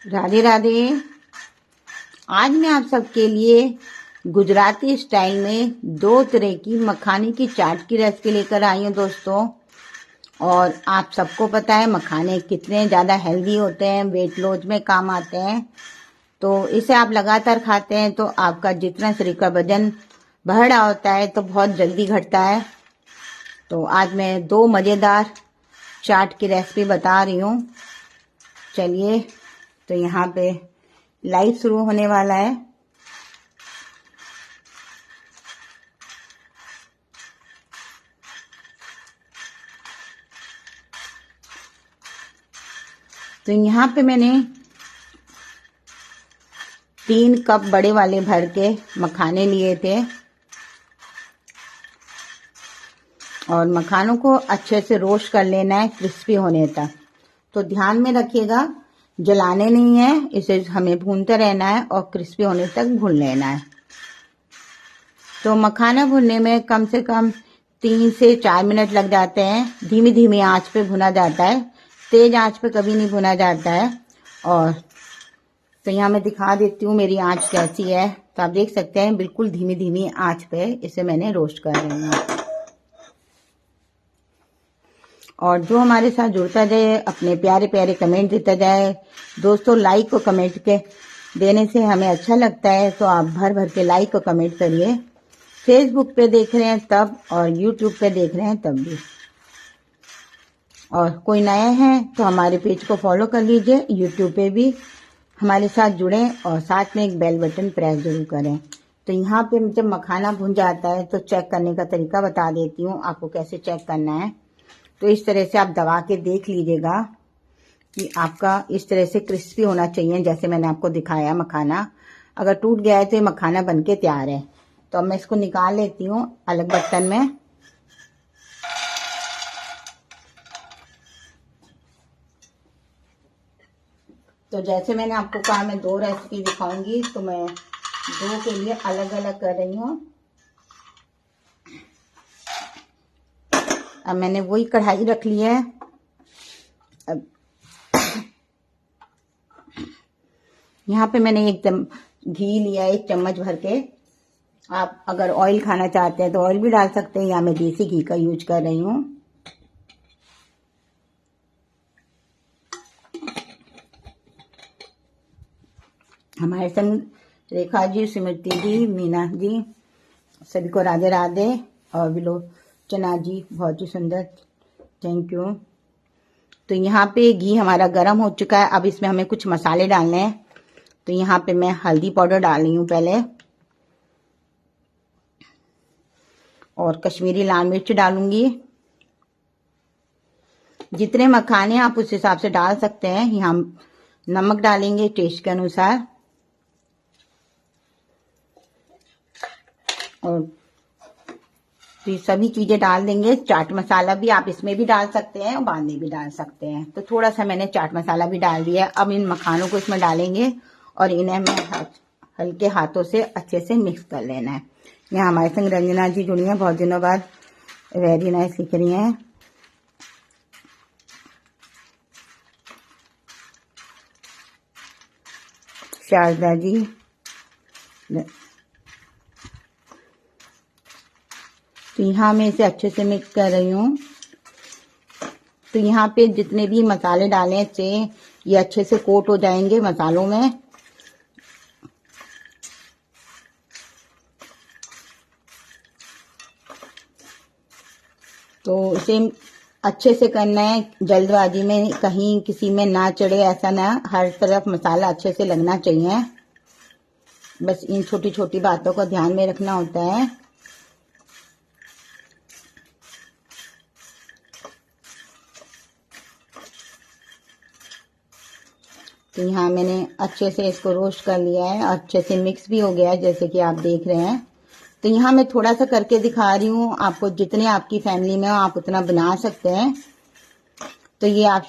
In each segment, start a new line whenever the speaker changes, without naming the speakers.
राधे राधे। आज मैं आप सबके लिए गुजराती स्टाइल में 2 तरह की मखाने की चाट की रेसिपी लेकर आई हूँ दोस्तों। और आप सबको पता है मखाने कितने ज़्यादा हेल्दी होते हैं, वेट लॉस में काम आते हैं। तो इसे आप लगातार खाते हैं तो आपका जितना शरीर का वजन बढ़ रहा होता है तो बहुत जल्दी घटता है। तो आज मैं 2 मज़ेदार चाट की रेसिपी बता रही हूँ। चलिए, तो यहाँ पे लाइव शुरू होने वाला है। तो यहाँ पे मैंने 3 कप बड़े वाले भर के मखाने लिए थे और मखानों को अच्छे से रोस्ट कर लेना है क्रिस्पी होने तक। तो ध्यान में रखिएगा, जलाने नहीं है, इसे हमें भूनते रहना है और क्रिस्पी होने तक भून लेना है। तो मखाना भूनने में कम से कम 3 से 4 मिनट लग जाते हैं। धीमी धीमी आंच पे भुना जाता है, तेज आंच पे कभी नहीं भुना जाता है। और तो यहाँ मैं दिखा देती हूँ मेरी आंच कैसी है। तो आप देख सकते हैं बिल्कुल धीमी धीमी आंच पे इसे मैंने रोस्ट कर रही हूँ। और जो हमारे साथ जुड़ता जाए, अपने प्यारे प्यारे कमेंट देता जाए दोस्तों। लाइक और कमेंट के देने से हमें अच्छा लगता है, तो आप भर भर के लाइक और कमेंट करिए। फेसबुक पे देख रहे हैं तब और यूट्यूब पे देख रहे हैं तब भी। और कोई नया है तो हमारे पेज को फॉलो कर लीजिए, यूट्यूब पे भी हमारे साथ जुड़ें और साथ में एक बेल बटन प्रेस जरूर करें। तो यहाँ पे जब मखाना भुन जाता है तो चेक करने का तरीका बता देती हूँ आपको कैसे चेक करना है। तो इस तरह से आप दबा के देख लीजिएगा कि आपका इस तरह से क्रिस्पी होना चाहिए, जैसे मैंने आपको दिखाया मखाना। अगर टूट गया है तो ये मखाना बनके तैयार है। तो अब मैं इसको निकाल लेती हूँ अलग बर्तन में। तो जैसे मैंने आपको कहा मैं 2 रेसिपी दिखाऊंगी, तो मैं 2 के लिए अलग अलग कर रही हूँ। अब मैंने वही कढ़ाई रख ली है। अब यहाँ पे मैंने घी लिया है 1 चम्मच भर के। आप अगर ऑयल खाना चाहते हैं तो ऑयल भी डाल सकते हैं, या मैं देसी घी का यूज कर रही हूँ। हमारे संग रेखा जी, स्मृति जी, मीना जी, सभी को राधे राधे। और विलोचना जी, बहुत ही सुंदर, थैंक यू। तो यहाँ पे घी हमारा गर्म हो चुका है। अब इसमें हमें कुछ मसाले डालने हैं। तो यहाँ पे मैं हल्दी पाउडर डाल रही हूँ पहले, और कश्मीरी लाल मिर्च डालूंगी। जितने मखाने आप उस हिसाब से डाल सकते हैं। यहाँ नमक डालेंगे टेस्ट के अनुसार। और तो ये सभी चीजें डाल देंगे। चाट मसाला भी आप इसमें भी डाल सकते हैं और बाद में भी डाल सकते हैं। तो थोड़ा सा मैंने चाट मसाला भी डाल दिया है। अब इन मखानों को इसमें डालेंगे और इन्हें हमें हल्के हाथों से अच्छे से मिक्स कर लेना है। यहाँ हमारे संग रंजना जी जुड़ी हैं, बहुत दिनों बाद, वेरी नाइस लिख रही हैं। शारदा जी, तो यहाँ मैं इसे अच्छे से मिक्स कर रही हूँ। तो यहाँ पे जितने भी मसाले डाले से ये अच्छे से कोट हो जाएंगे मसालों में। तो इसे अच्छे से करना है, जल्दबाजी में कहीं किसी में ना चढ़े, ऐसा ना, हर तरफ मसाला अच्छे से लगना चाहिए। बस इन छोटी छोटी बातों का ध्यान में रखना होता है। तो यहाँ मैंने अच्छे से इसको रोस्ट कर लिया है, अच्छे से मिक्स भी हो गया है जैसे कि आप देख रहे हैं। तो यहाँ मैं थोड़ा सा करके दिखा रही हूँ आपको। जितने आपकी फैमिली में हो आप उतना बना सकते हैं। तो ये आप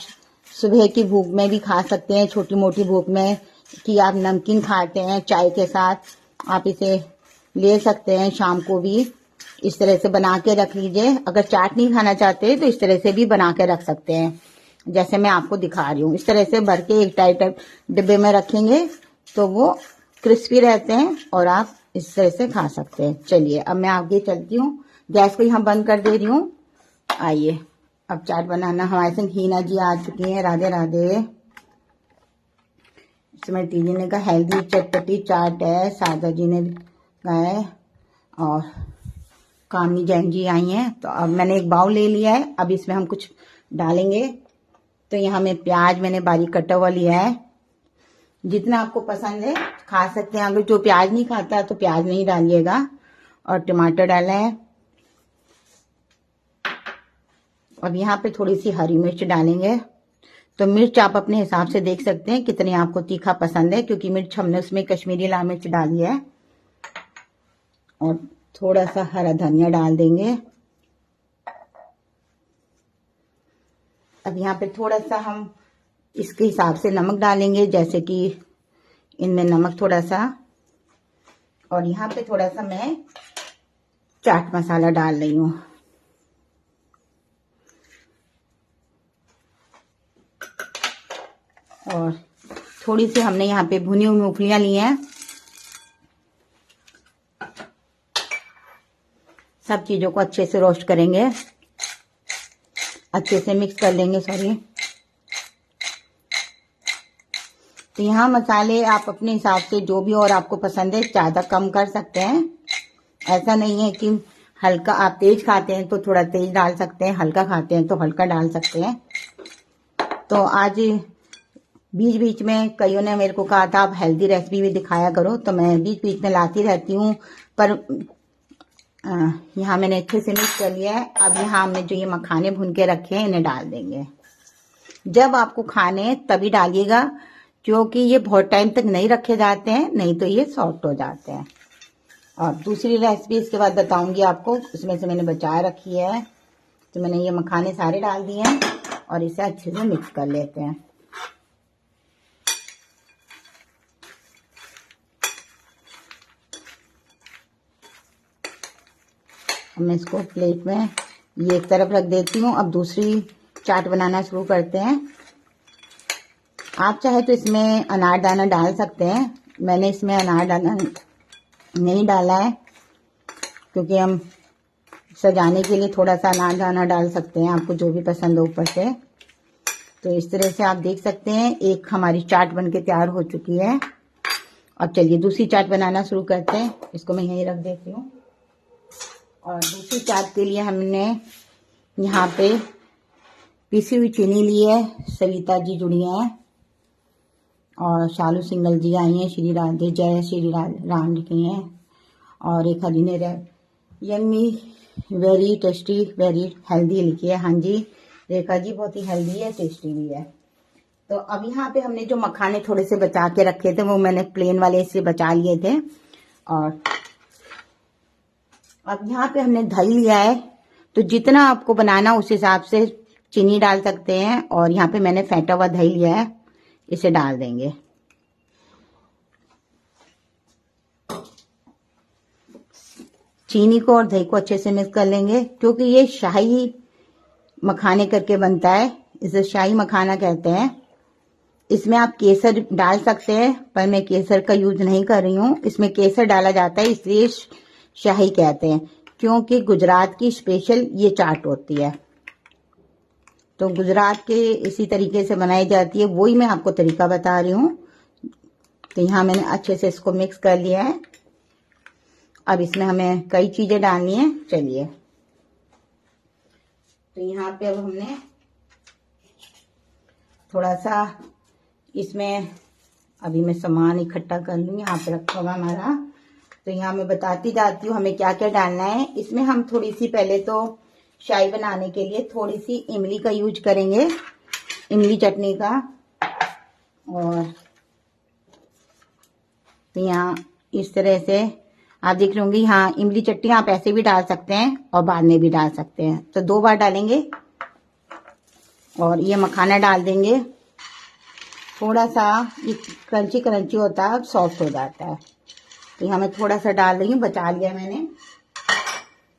सुबह की भूख में भी खा सकते हैं, छोटी मोटी भूख में, कि आप नमकीन खाते हैं चाय के साथ, आप इसे ले सकते हैं। शाम को भी इस तरह से बना के रख लीजिए। अगर चाट नहीं खाना चाहते तो इस तरह से भी बना के रख सकते हैं। जैसे मैं आपको दिखा रही हूँ। इस तरह से भर के एक टाइट डिब्बे में रखेंगे तो वो क्रिस्पी रहते हैं और आप इस तरह से खा सकते हैं। चलिए अब मैं आगे चलती हूँ, गैस को यहाँ बंद कर दे रही हूँ। आइए अब चाट बनाना। हमारे संग हीना जी आ चुकी हैं। राधे राधे। इसमें टी जी ने कहा हेल्दी चटपटी चाट है, सादा जी ने कहा है और कामनी जैन जी आई हैं। तो अब मैंने एक बाउल ले लिया है, अब इसमें हम कुछ डालेंगे। तो यहाँ में प्याज मैंने बारीक कटा हुआ लिया है, जितना आपको पसंद है खा सकते हैं। अगर जो प्याज नहीं खाता तो प्याज नहीं डालिएगा। और टमाटर डाला है। अब यहाँ पे थोड़ी सी हरी मिर्च डालेंगे। तो मिर्च आप अपने हिसाब से देख सकते हैं कितनी आपको तीखा पसंद है, क्योंकि मिर्च हमने उसमें कश्मीरी लाल मिर्च डाली है। और थोड़ा सा हरा धनिया डाल देंगे। अब यहाँ पे थोड़ा सा हम इसके हिसाब से नमक डालेंगे, जैसे कि इनमें नमक थोड़ा सा, और यहाँ पे थोड़ा सा मैं चाट मसाला डाल रही हूँ। और थोड़ी सी हमने यहाँ पे भुनी हुई मूंगफलियां ली हैं। सब चीजों को अच्छे से रोस्ट करेंगे, अच्छे से मिक्स कर लेंगे। सॉरी। तो यहाँ मसाले आप अपने हिसाब से जो भी और आपको पसंद है ज्यादा कम कर सकते हैं। ऐसा नहीं है कि हल्का, आप तेज खाते हैं तो थोड़ा तेज डाल सकते हैं, हल्का खाते हैं तो हल्का डाल सकते हैं। तो आज बीच बीच में कईयों ने मेरे को कहा था आप हेल्दी रेसिपी भी दिखाया करो, तो मैं बीच बीच में लाती रहती हूँ। पर यहाँ मैंने अच्छे से मिक्स कर लिया है। अब यहाँ हमने जो ये मखाने भून के रखे हैं इन्हें डाल देंगे। जब आपको खाने तभी डालिएगा, क्योंकि ये बहुत टाइम तक नहीं रखे जाते हैं, नहीं तो ये सॉफ्ट हो जाते हैं। और दूसरी रेसिपी इसके बाद बताऊंगी आपको, उसमें से मैंने बचा रखी है। तो मैंने ये मखाने सारे डाल दिए हैं और इसे अच्छे से मिक्स कर लेते हैं। अब मैं इसको प्लेट में ये एक तरफ रख देती हूँ। अब दूसरी चाट बनाना शुरू करते हैं। आप चाहे तो इसमें अनारदाना डाल सकते हैं। मैंने इसमें अनारदाना नहीं डाला है, क्योंकि हम सजाने के लिए थोड़ा सा अनारदाना डाल सकते हैं, आपको जो भी पसंद हो ऊपर से। तो इस तरह से आप देख सकते हैं एक हमारी चाट बनके तैयार हो चुकी है। अब चलिए दूसरी चाट बनाना शुरू करते हैं। इसको मैं यहीं रख देती हूँ। और दूसरी चाट के लिए हमने यहाँ पे पिसी हुई चीनी ली है। सविता जी जुड़ी हैं और शालू सिंगल जी आई हैं। श्री राधे, जय श्री राम लिखी हैं। और एक हरी ने yummy very tasty very healthy लिखी है। हाँ जी रेखा जी, बहुत ही हेल्दी है, टेस्टी भी है। तो अब यहाँ पे हमने जो मखाने थोड़े से बचा के रखे थे वो मैंने प्लेन वाले से बचा लिए थे। और अब यहाँ पे हमने दही लिया है, तो जितना आपको बनाना उस हिसाब से चीनी डाल सकते हैं। और यहाँ पे मैंने फेंटा हुआ दही लिया है, इसे डाल देंगे। चीनी को और दही को अच्छे से मिक्स कर लेंगे, क्योंकि ये शाही मखाने करके बनता है, इसे शाही मखाना कहते हैं। इसमें आप केसर डाल सकते हैं, पर मैं केसर का यूज नहीं कर रही हूँ। इसमें केसर डाला जाता है, इसलिए शाही कहते हैं, क्योंकि गुजरात की स्पेशल ये चाट होती है। तो गुजरात के इसी तरीके से बनाई जाती है, वही मैं आपको तरीका बता रही हूँ। तो यहाँ मैंने अच्छे से इसको मिक्स कर लिया है। अब इसमें हमें कई चीजें डालनी है। चलिए, तो यहाँ पे अब हमने थोड़ा सा इसमें अभी मैं सामान इकट्ठा कर लूँ, यहाँ पे रखा हुआ हमारा। तो यहाँ मैं बताती जाती हूँ हमें क्या क्या डालना है। इसमें हम थोड़ी सी पहले तो शाही बनाने के लिए थोड़ी सी इमली का यूज करेंगे, इमली चटनी का। और तो यहाँ इस तरह से आप देख रहे होंगे, यहाँ इमली चटनी आप ऐसे भी डाल सकते हैं और बाद में भी डाल सकते हैं। तो 2 बार डालेंगे। और ये मखाना डाल देंगे। थोड़ा सा ये क्रंची क्रंची होता है, सॉफ्ट हो जाता है। तो यहाँ मैं थोड़ा सा डाल रही हूँ, बचा लिया मैंने।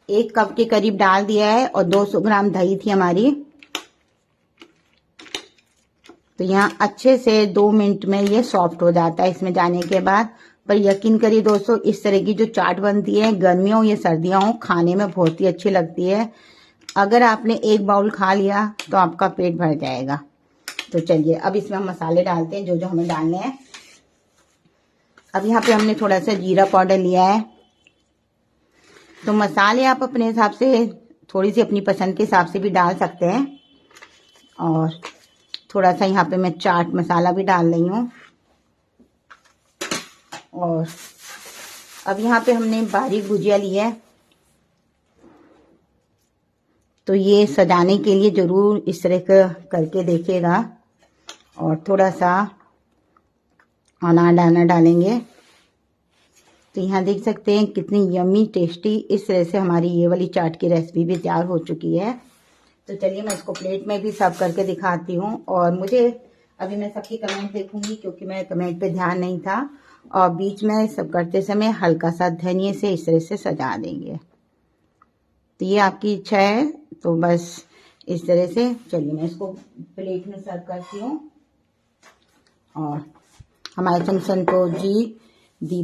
1 कप के करीब डाल दिया है। और 200 ग्राम दही थी हमारी। तो यहाँ अच्छे से 2 मिनट में ये सॉफ्ट हो जाता है इसमें जाने के बाद। पर यकीन करिए दोस्तों, इस तरह की जो चाट बनती है, गर्मियों या सर्दियों हो, खाने में बहुत ही अच्छी लगती है। अगर आपने एक बाउल खा लिया तो आपका पेट भर जाएगा। तो चलिए अब इसमें हम मसाले डालते हैं जो जो हमें डालने हैं। अब यहाँ पे हमने थोड़ा सा जीरा पाउडर लिया है। तो मसाले आप अपने हिसाब से, थोड़ी सी अपनी पसंद के हिसाब से भी डाल सकते हैं। और थोड़ा सा यहाँ पे मैं चाट मसाला भी डाल रही हूँ। और अब यहाँ पे हमने बारीक भुजिया ली है। तो ये सजाने के लिए जरूर इस तरह का करके देखिएगा। और थोड़ा सा अनार दाना डालेंगे। तो यहाँ देख सकते हैं कितनी यम्मी टेस्टी इस तरह से हमारी ये वाली चाट की रेसिपी भी तैयार हो चुकी है। तो चलिए मैं इसको प्लेट में भी सर्व करके दिखाती हूँ। और मुझे अभी मैं सबकी कमेंट देखूंगी क्योंकि मैं कमेंट पे ध्यान नहीं था। और बीच में सब करते समय हल्का सा धनिए से इस तरह से सजा देंगे। तो ये आपकी इच्छा है, तो बस इस तरह से। चलिए मैं इसको प्लेट में सर्व करती हूँ। और हमारे संग संतोष जी,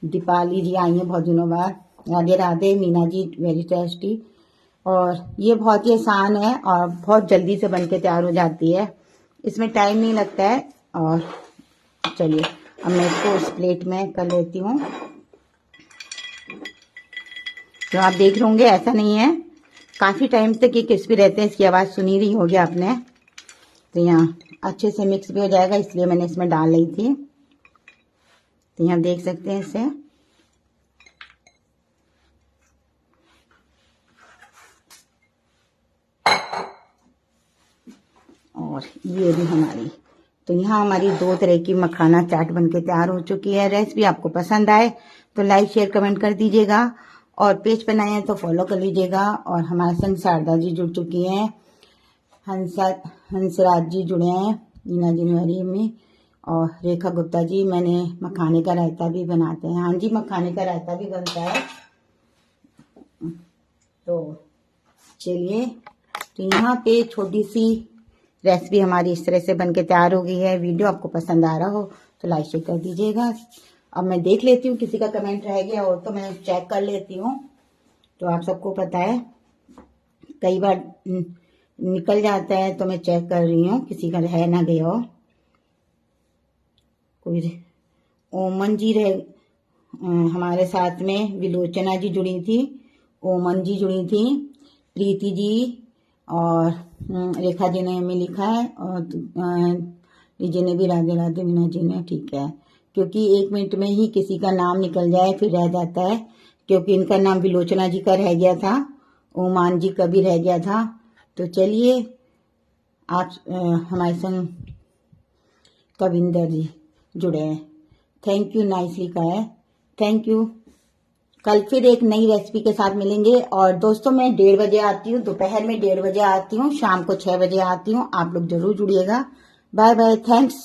दीपाली जी आई हैं बहुत दिनों बाद। राधे राधे। Meena ji, very tasty. और ये बहुत ही आसान है और बहुत जल्दी से बनके तैयार हो जाती है, इसमें टाइम नहीं लगता है। और चलिए अब मैं इसको उस प्लेट में कर लेती हूँ। तो आप देख रहे होंगे ऐसा नहीं है, काफ़ी टाइम तक ये क्रिस्पी रहते हैं। इसकी आवाज़ सुनी रही होगी आपने। तो यहाँ अच्छे से मिक्स भी हो जाएगा, इसलिए मैंने इसमें डाल रही थी। तो यहाँ देख सकते हैं इसे। और ये भी हमारी, तो यहाँ हमारी 2 तरह की मखाना चाट बनके तैयार हो चुकी है। रेसिपी आपको पसंद आए तो लाइक शेयर कमेंट कर दीजिएगा। और पेज पर नए हैं तो फॉलो कर लीजिएगा। और हमारे संग शारदा जी जुड़ चुकी हैं, हंसराज जी जुड़े हैं, मीना जी में, और रेखा गुप्ता जी। मैंने मखाने का रायता भी बनाते हैं। हाँ जी, मखाने का रायता भी बनता है। तो चलिए, तो यहाँ पे छोटी सी रेसिपी हमारी इस तरह से बनके तैयार हो गई है। वीडियो आपको पसंद आ रहा हो तो लाइक शेयर कर दीजिएगा। अब मैं देख लेती हूँ किसी का कमेंट रह गया हो तो मैं चेक कर लेती हूँ। तो आप सबको पता है कई बार निकल जाता है, तो मैं चेक कर रही हूँ किसी का रह ना गया हो। कोई ओमन जी रह, हमारे साथ में विलोचना जी जुड़ी थी, ओमन जी जुड़ी थी, प्रीति जी और रेखा जी ने हमें लिखा है। और जी ने भी राधे राधे। मीना जी ने, ठीक है, क्योंकि 1 मिनट में ही किसी का नाम निकल जाए फिर रह जाता है। क्योंकि इनका नाम विलोचना जी का रह गया था, ओमान जी का भी रह गया था। तो चलिए आप हमारे संग कविंदर जी जुड़े हैं, थैंक यू, नाइसली का है, थैंक यू। कल फिर एक नई रेसिपी के साथ मिलेंगे। और दोस्तों मैं 1:30 बजे आती हूँ, दोपहर में 1:30 बजे आती हूँ, शाम को 6 बजे आती हूँ। आप लोग जरूर जुड़िएगा। Bye bye, thanks.